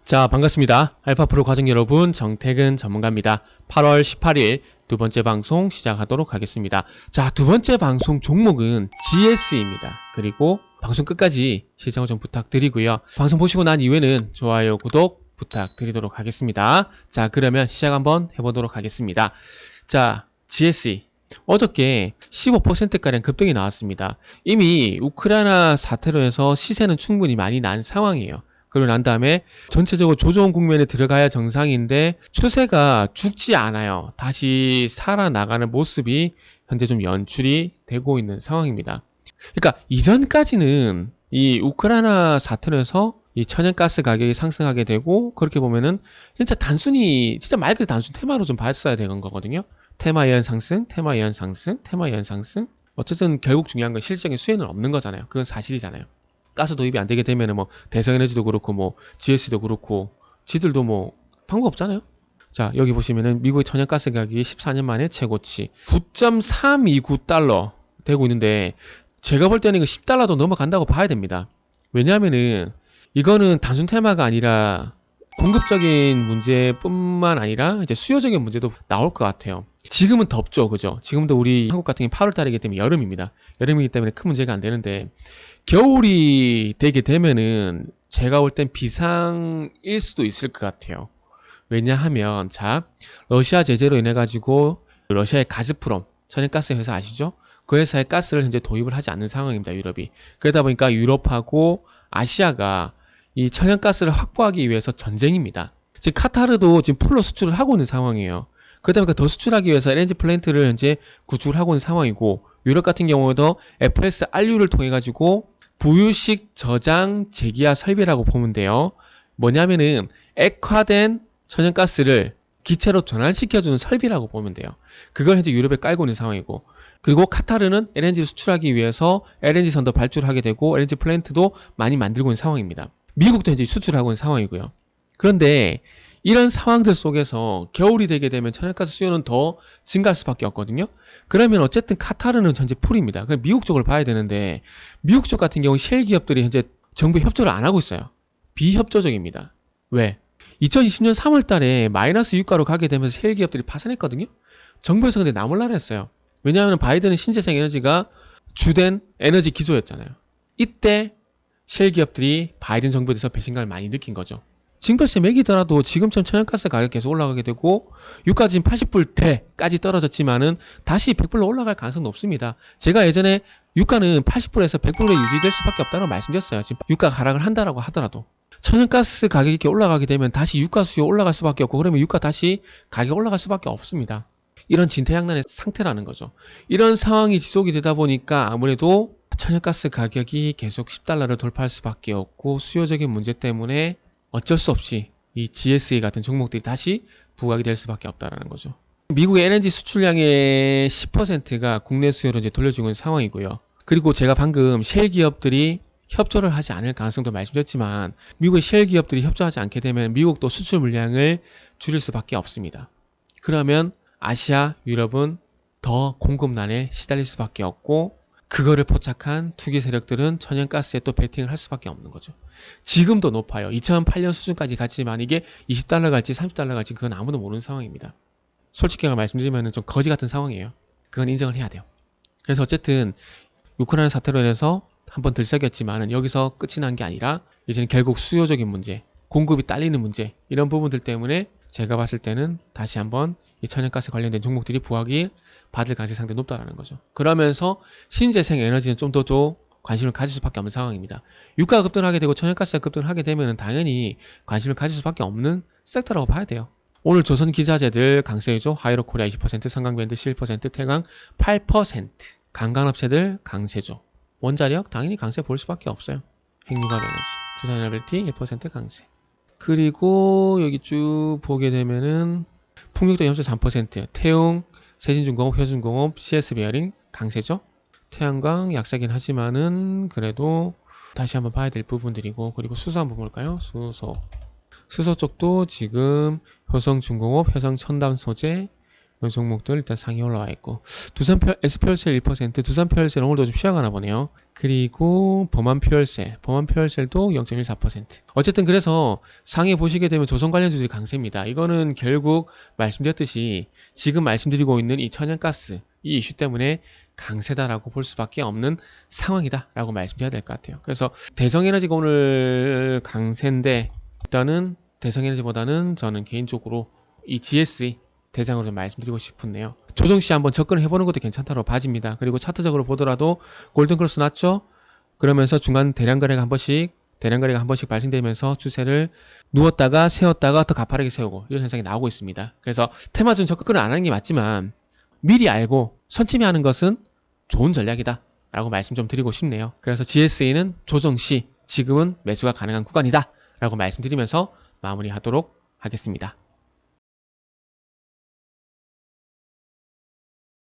자, 반갑습니다. 알파프로 과정 여러분, 정태근 전문가입니다. 8월 18일 두 번째 방송 시작하도록 하겠습니다. 자, 두 번째 방송 종목은 GS입니다. 그리고 방송 끝까지 시청 좀 부탁드리고요. 방송 보시고 난 이후에는 좋아요, 구독 부탁드리도록 하겠습니다. 자, 그러면 시작 한번 해보도록 하겠습니다. 자, GS. 어저께 15%가량 급등이 나왔습니다. 이미 우크라이나 사태로 해서 시세는 충분히 많이 난 상황이에요. 그러고 난 다음에 전체적으로 조정 국면에 들어가야 정상인데 추세가 죽지 않아요. 다시 살아나가는 모습이 현재 좀 연출이 되고 있는 상황입니다. 그러니까 이전까지는 이 우크라이나 사태로 해서 이 천연가스 가격이 상승하게 되고, 그렇게 보면은 진짜 단순히 진짜 말 그대로 단순 테마로 좀 봤어야 되는 거거든요. 테마 예언 상승, 테마 예언 상승, 테마 예언 상승. 어쨌든 결국 중요한 건 실질적인 수혜는 없는 거잖아요. 그건 사실이잖아요. 가스 도입이 안 되게 되면은 뭐 대성에너지도 그렇고 뭐 GS도 그렇고 지들도 뭐 방법 없잖아요. 자, 여기 보시면은 미국의 천연가스 가격이 14년 만에 최고치 9.329달러 되고 있는데, 제가 볼 때는 이거 10달러도 넘어간다고 봐야 됩니다. 왜냐하면은 이거는 단순 테마가 아니라 공급적인 문제뿐만 아니라 이제 수요적인 문제도 나올 것 같아요. 지금은 덥죠, 그죠? 지금도 우리 한국 같은 경우 8월 달이기 때문에 여름입니다. 여름이기 때문에 큰 문제가 안 되는데, 겨울이 되게 되면은 제가 볼 땐 비상일 수도 있을 것 같아요. 왜냐하면 자, 러시아 제재로 인해 가지고 러시아의 가스프롬 천연가스 회사 아시죠? 그 회사의 가스를 현재 도입을 하지 않는 상황입니다, 유럽이. 그러다 보니까 유럽하고 아시아가 이 천연가스를 확보하기 위해서 전쟁입니다. 지금 카타르도 지금 풀로 수출을 하고 있는 상황이에요. 그러다 보니까 더 수출하기 위해서 LNG 플랜트를 현재 구축을 하고 있는 상황이고, 유럽 같은 경우에도 FSRU를 통해 가지고 부유식 저장 재기화 설비라고 보면 돼요. 뭐냐면은 액화된 천연가스를 기체로 전환시켜주는 설비라고 보면 돼요. 그걸 현재 유럽에 깔고 있는 상황이고, 그리고 카타르는 LNG를 수출하기 위해서 LNG 선도 발주를 하게 되고 LNG 플랜트도 많이 만들고 있는 상황입니다. 미국도 현재 수출하고 있는 상황이고요. 그런데 이런 상황들 속에서 겨울이 되게 되면 천연가스 수요는 더 증가할 수밖에 없거든요. 그러면 어쨌든 카타르는 현재 풀입니다. 그럼 미국 쪽을 봐야 되는데, 미국 쪽 같은 경우 셰일 기업들이 현재 정부에 협조를 안 하고 있어요. 비협조적입니다. 왜? 2020년 3월 달에 마이너스 유가로 가게 되면서 셰일 기업들이 파산했거든요. 정부에서 근데 나몰라라 했어요. 왜냐하면 바이든은 신재생 에너지가 주된 에너지 기조였잖아요. 이때 셰일 기업들이 바이든 정부에 대해서 배신감을 많이 느낀 거죠. 징벌세 매기더라도 지금처럼 천연가스 가격 계속 올라가게 되고, 유가 지금 80불대까지 떨어졌지만은 다시 100불로 올라갈 가능성은 높습니다. 제가 예전에 유가는 80불에서 100불에 유지될 수밖에 없다고 말씀드렸어요. 지금 유가가 하락을 한다라고 하더라도 천연가스 가격이 이렇게 올라가게 되면 다시 유가 수요 올라갈 수밖에 없고, 그러면 유가 다시 가격 올라갈 수밖에 없습니다. 이런 진퇴양난의 상태라는 거죠. 이런 상황이 지속이 되다 보니까 아무래도 천연가스 가격이 계속 10달러를 돌파할 수밖에 없고, 수요적인 문제 때문에 어쩔 수 없이 이 GSA 같은 종목들이 다시 부각이 될 수밖에 없다라는 거죠. 미국의 LNG 수출량의 10%가 국내 수요로 이제 돌려주고 있는 상황이고요. 그리고 제가 방금 셰일 기업들이 협조를 하지 않을 가능성도 말씀드렸지만, 미국의 셰일 기업들이 협조하지 않게 되면 미국도 수출 물량을 줄일 수밖에 없습니다. 그러면 아시아, 유럽은 더 공급난에 시달릴 수밖에 없고, 그거를 포착한 투기 세력들은 천연가스에 또 베팅을 할 수밖에 없는 거죠. 지금도 높아요. 2008년 수준까지 갔지만 이게 20달러 갈지 30달러 갈지 그건 아무도 모르는 상황입니다. 솔직히 말씀드리면 좀 거지 같은 상황이에요. 그건 인정을 해야 돼요. 그래서 어쨌든 우크라이나 사태로 인해서 한번 들썩였지만 여기서 끝이 난 게 아니라 이제는 결국 수요적인 문제, 공급이 딸리는 문제, 이런 부분들 때문에 제가 봤을 때는 다시 한번 이 천연가스 관련된 종목들이 부각이 받을 가능성이 상당히 높다는 거죠. 그러면서 신재생 에너지는 좀 더 관심을 가질 수밖에 없는 상황입니다. 유가가 급등하게 되고 천연가스가 급등하게 되면 당연히 관심을 가질 수밖에 없는 섹터라고 봐야 돼요. 오늘 조선 기자재들 강세이죠. 하이로코리아 20%, 삼강밴드 11%, 태강 8%. 강간업체들 강세죠. 원자력 당연히 강세 볼 수밖에 없어요. 핵융합 에너지, 두산에너빌티 1% 강세. 그리고 여기 쭉 보게 되면은 풍력도 0.3%, 태웅 세진중공업, 효준공업, CS 베어링 강세죠. 태양광 약세긴 하지만은 그래도 다시 한번 봐야 될 부분들이고, 그리고 수소 한번 볼까요? 수소 쪽도 지금 효성중공업, 효성첨단소재 이런 종목들 일단 상위 올라와 있고, SP혈셀 1%, 두산퓨얼셀 오늘도 좀 쉬어가나 보네요. 그리고 범한퓨얼셀도 0.14%. 어쨌든 그래서 상위 보시게 되면 조선 관련주들이 강세입니다. 이거는 결국 말씀드렸듯이 지금 말씀드리고 있는 이 천연가스 이 이슈 때문에 강세다라고 볼 수밖에 없는 상황이다라고 말씀드려야 될 것 같아요. 그래서 대성에너지가 오늘 강세인데, 일단은 대성에너지보다는 저는 개인적으로 이 GSE 대장으로 좀 말씀드리고 싶은데요. 조정시 한번 접근을 해보는 것도 괜찮다고 봐집니다. 그리고 차트적으로 보더라도 골든크로스 났죠? 그러면서 중간 대량거래가 한 번씩 발생되면서 추세를 누웠다가 세웠다가 더 가파르게 세우고 이런 현상이 나오고 있습니다. 그래서 테마주는 접근을 안 하는 게 맞지만 미리 알고 선침해하는 것은 좋은 전략이다 라고 말씀 좀 드리고 싶네요. 그래서 GSE는 조정시 지금은 매수가 가능한 구간이다 라고 말씀드리면서 마무리하도록 하겠습니다.